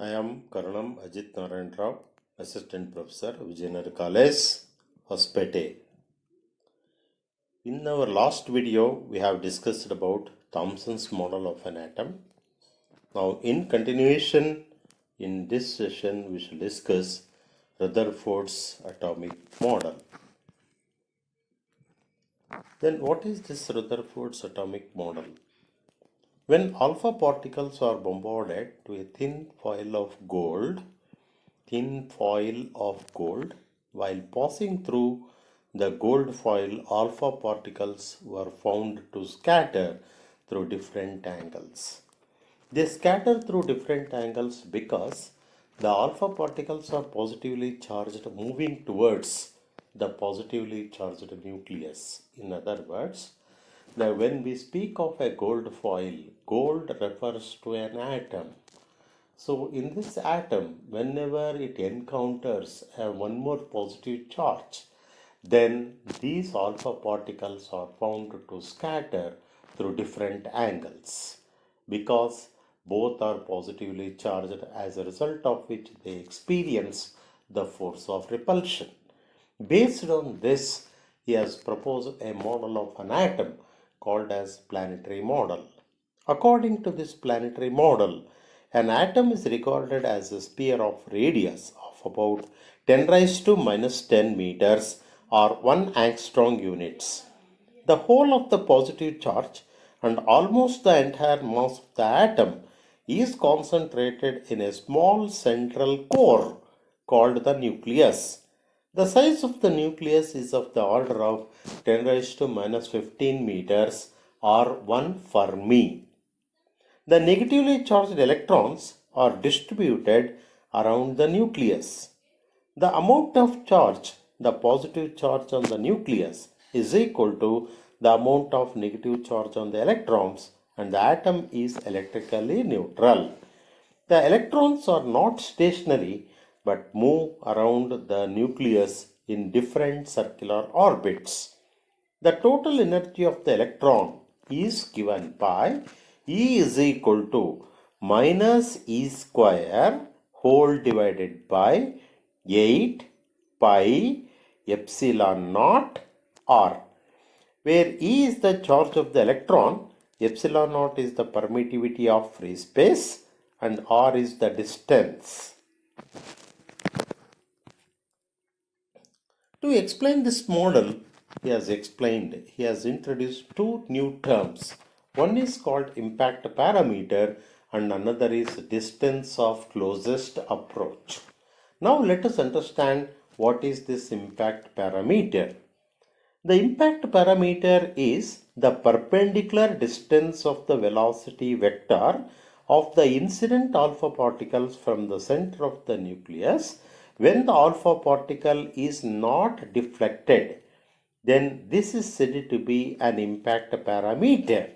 I am Karanam Ajith Narayana, Assistant Professor, VIJAYANAGARA College, HOSAPETE. In our last video, we have discussed about Thomson's model of an atom. Now, in continuation, in this session, we shall discuss Rutherford's atomic model. Then, what is this Rutherford's atomic model? When alpha particles are bombarded to a thin foil of gold, while passing through the gold foil, alpha particles were found to scatter through different angles. They scatter through different angles because the alpha particles are positively charged moving towards the positively charged nucleus. In other words, when we speak of a gold foil, gold refers to an atom. So in this atom, whenever it encounters one more positive charge, then these alpha particles are found to scatter through different angles because both are positively charged, as a result of which they experience the force of repulsion. Based on this, he has proposed a model of an atom called as planetary model. According to this planetary model, an atom is regarded as a sphere of radius of about 10 raised to minus 10 meters or 1 angstrom units. The whole of the positive charge and almost the entire mass of the atom is concentrated in a small central core called the nucleus. The size of the nucleus is of the order of 10 raised to minus 15 meters or 1 Fermi. The negatively charged electrons are distributed around the nucleus. The amount of charge, the positive charge on the nucleus, is equal to the amount of negative charge on the electrons, and the atom is electrically neutral. The electrons are not stationary but move around the nucleus in different circular orbits. The total energy of the electron is given by E is equal to minus E square whole divided by 8 pi epsilon naught R, where E is the charge of the electron, epsilon naught is the permittivity of free space, and R is the distance. To explain this model, he has introduced two new terms. One is called impact parameter and another is distance of closest approach. Now let us understand what is this impact parameter. The impact parameter is the perpendicular distance of the velocity vector of the incident alpha particles from the center of the nucleus when the alpha particle is not deflected. Then this is said to be an impact parameter.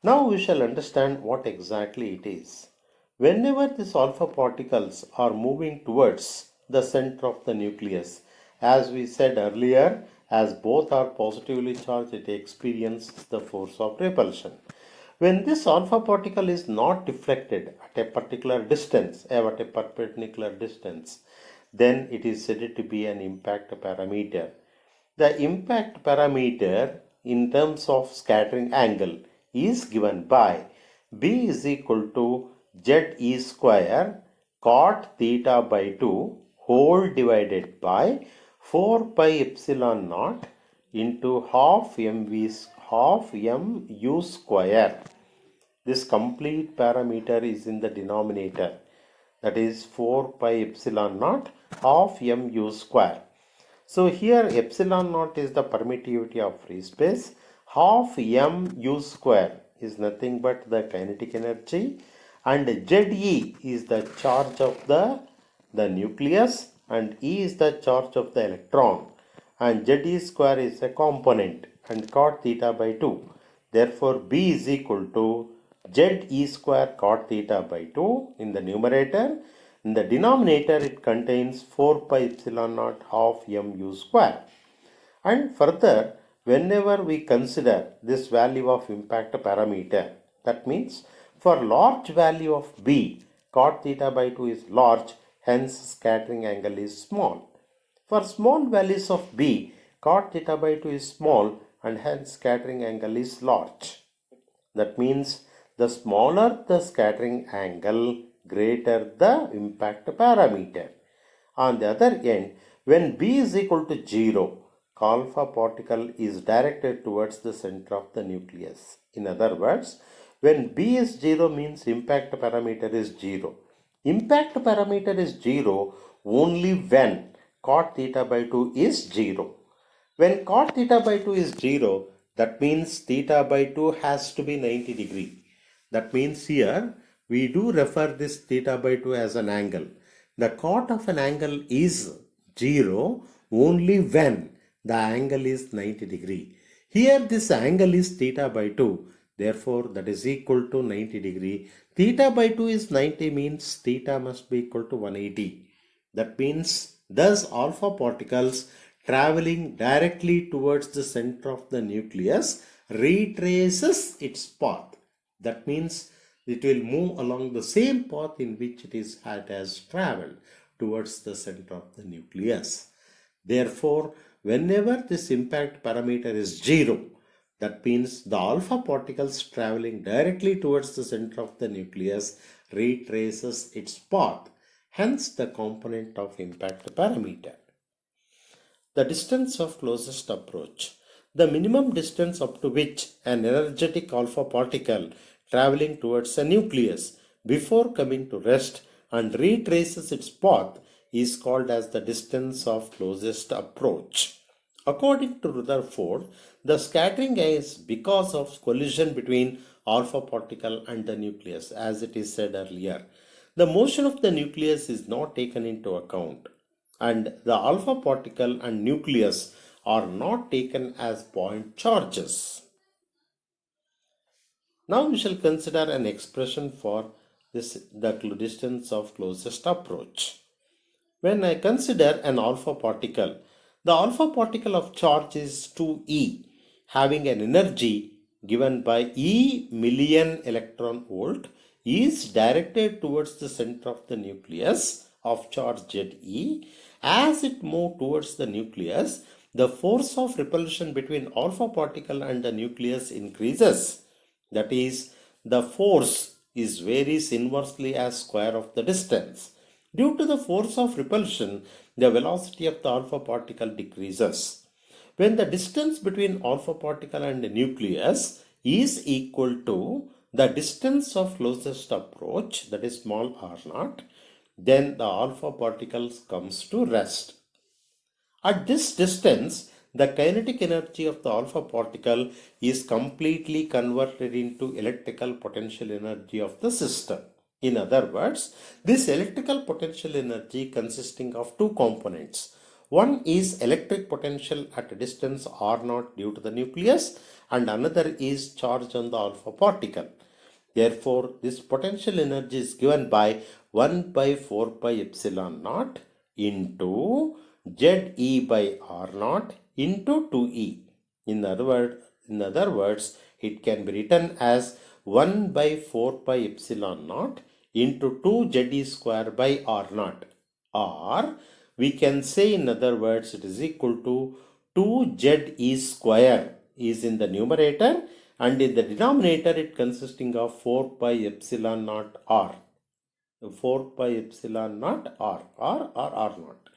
Now we shall understand what exactly it is. Whenever these alpha particles are moving towards the center of the nucleus, as we said earlier, as both are positively charged, it experiences the force of repulsion. When this alpha particle is not deflected at a particular distance, at a perpendicular distance, then it is said to be an impact parameter. The impact parameter in terms of scattering angle is given by B is equal to ZE square cot theta by 2 whole divided by 4 pi epsilon naught into half mu square. This complete parameter is in the denominator, that is 4 pi epsilon naught half mu square. So here epsilon naught is the permittivity of free space, half mu square is nothing but the kinetic energy, and ZE is the charge of the nucleus and E is the charge of the electron, and ZE square is a component and cot theta by 2. Therefore B is equal to ZE square cot theta by 2 in the numerator. In the denominator, it contains 4 pi epsilon naught half mu square. And further, whenever we consider this value of impact parameter, that means for large value of B, cot theta by 2 is large, hence scattering angle is small. For small values of b, cot theta by 2 is small and hence scattering angle is large. That means the smaller the scattering angle, greater the impact parameter. On the other end, when b is equal to 0, alpha particle is directed towards the center of the nucleus. In other words, when b is 0 means impact parameter is 0. Impact parameter is 0 only when cot theta by 2 is 0. When cot theta by 2 is 0, that means theta by 2 has to be 90 degree. That means here we do refer this theta by 2 as an angle. The cot of an angle is 0 only when the angle is 90 degree. Here this angle is theta by 2. Therefore, that is equal to 90 degree. Theta by 2 is 90 means theta must be equal to 180. That means thus alpha particles traveling directly towards the center of the nucleus retraces its path. That means it will move along the same path in which it has traveled towards the center of the nucleus. Therefore, whenever this impact parameter is 0, that means the alpha particles traveling directly towards the center of the nucleus retraces its path, hence the component of impact parameter. The distance of closest approach. The minimum distance up to which an energetic alpha particle traveling towards a nucleus before coming to rest and retraces its path is called as the distance of closest approach. According to Rutherford, the scattering is because of collision between alpha particle and the nucleus, as it is said earlier. The motion of the nucleus is not taken into account, and the alpha particle and nucleus are not taken as point charges. Now we shall consider an expression for the distance of closest approach. When I consider an alpha particle, the alpha particle of charge is 2e, having an energy given by E million electron volt, is directed towards the center of the nucleus of charge Ze. As it moves towards the nucleus, the force of repulsion between alpha particle and the nucleus increases. That is, the force varies inversely as square of the distance. Due to the force of repulsion, the velocity of the alpha particle decreases. When the distance between alpha particle and the nucleus is equal to the distance of closest approach, that is small r naught, then the alpha particle comes to rest. At this distance, the kinetic energy of the alpha particle is completely converted into electrical potential energy of the system. In other words, this electrical potential energy consisting of two components. One is electric potential at a distance r0 due to the nucleus, and another is charge on the alpha particle. Therefore, this potential energy is given by 1 by 4 pi epsilon naught into Ze by r naught into 2e. In other words, it can be written as 1 by 4 pi epsilon naught into 2 Ze square by r naught. Or we can say, in other words, it is equal to 2 Ze square is in the numerator, and in the denominator it consisting of 4 pi epsilon naught r. 4 pi epsilon naught r naught.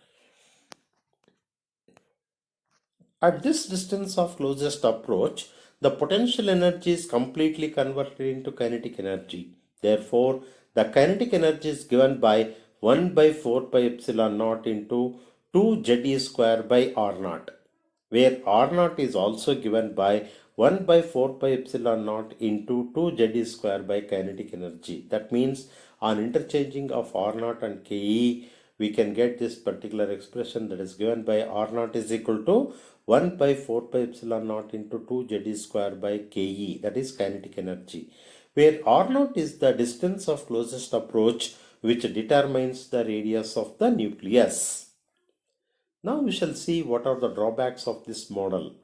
At this distance of closest approach, the potential energy is completely converted into kinetic energy. Therefore, the kinetic energy is given by 1 by 4 pi epsilon naught into 2 Ze square by r naught, where r naught is also given by 1 by 4 pi epsilon naught into 2 Ze square by kinetic energy. That means on interchanging of r naught and Ke, we can get this particular expression, that is given by r naught is equal to 1 by 4 pi epsilon naught into 2 Ze square by Ke, that is kinetic energy, where r naught is the distance of closest approach which determines the radius of the nucleus. Now we shall see what are the drawbacks of this model.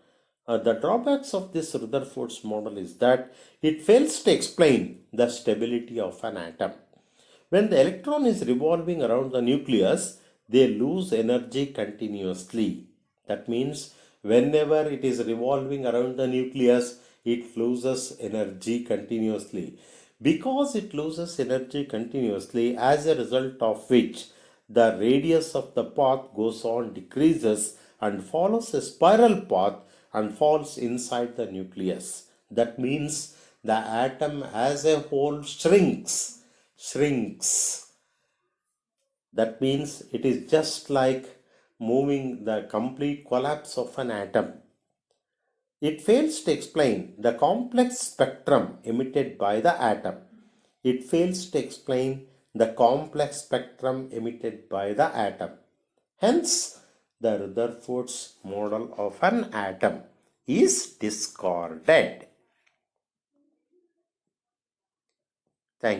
The drawbacks of this Rutherford's model is that it fails to explain the stability of an atom. When the electron is revolving around the nucleus, they lose energy continuously. That means whenever it is revolving around the nucleus, it loses energy continuously. Because it loses energy continuously, as a result of which the radius of the path goes on decreases and follows a spiral path and falls inside the nucleus. That means the atom as a whole shrinks. That means it is just like moving the complete collapse of an atom. It fails to explain the complex spectrum emitted by the atom. It fails to explain the complex spectrum emitted by the atom. Hence, the Rutherford's model of an atom is discarded.